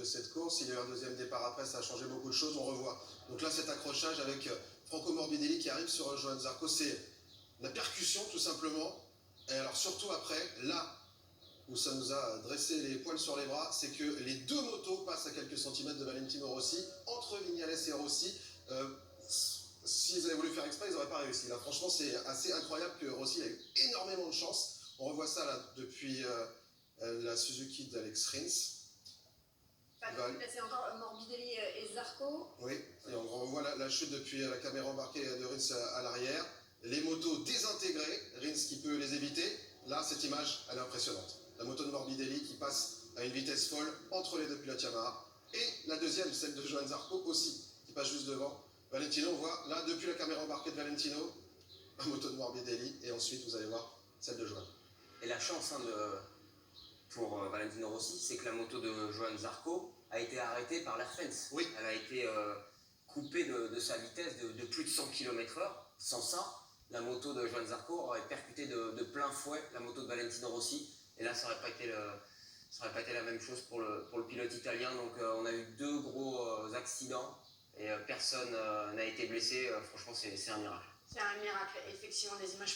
de cette course. Il y a eu un deuxième départ après, ça a changé beaucoup de choses, on revoit. Donc là, cet accrochage avec Franco Morbidelli qui arrive sur Johan Zarco, c'est la percussion tout simplement. Et alors surtout après, là où ça nous a dressé les poils sur les bras, c'est que les deux motos passent à quelques centimètres de Valentino Rossi, entre Vignales et Rossi. S'ils avaient voulu faire exprès, ils n'auraient pas réussi. Là, franchement, c'est assez incroyable que Rossi a eu énormément de chance. On revoit ça là depuis la Suzuki d'Alex Rins. C'est encore Morbidelli et Zarco. Oui, et on revoit la chute depuis la caméra embarquée de Rins à l'arrière. Les motos désintégrées, Rins qui peut les éviter. Là, cette image, elle est impressionnante. La moto de Morbidelli qui passe à une vitesse folle entre les deux pilotes Yamaha. Et la deuxième, celle de Johan Zarco aussi, qui passe juste devant. Valentino, on voit là, depuis la caméra embarquée de Valentino, la moto de Morbidelli. Et ensuite, vous allez voir celle de Johan. Et la chance pour Valentino Rossi, c'est que la moto de Johan Zarco a été arrêtée par la fence. Oui. Elle a été coupée de sa vitesse de plus de 100 km/h. Sans ça, la moto de Johan Zarco aurait percuté de plein fouet la moto de Valentino Rossi. Et là, ça n'aurait pas été la même chose pour le pilote italien. Donc on a eu deux gros accidents et personne n'a été blessé. Franchement, c'est un miracle. C'est un miracle, effectivement, des images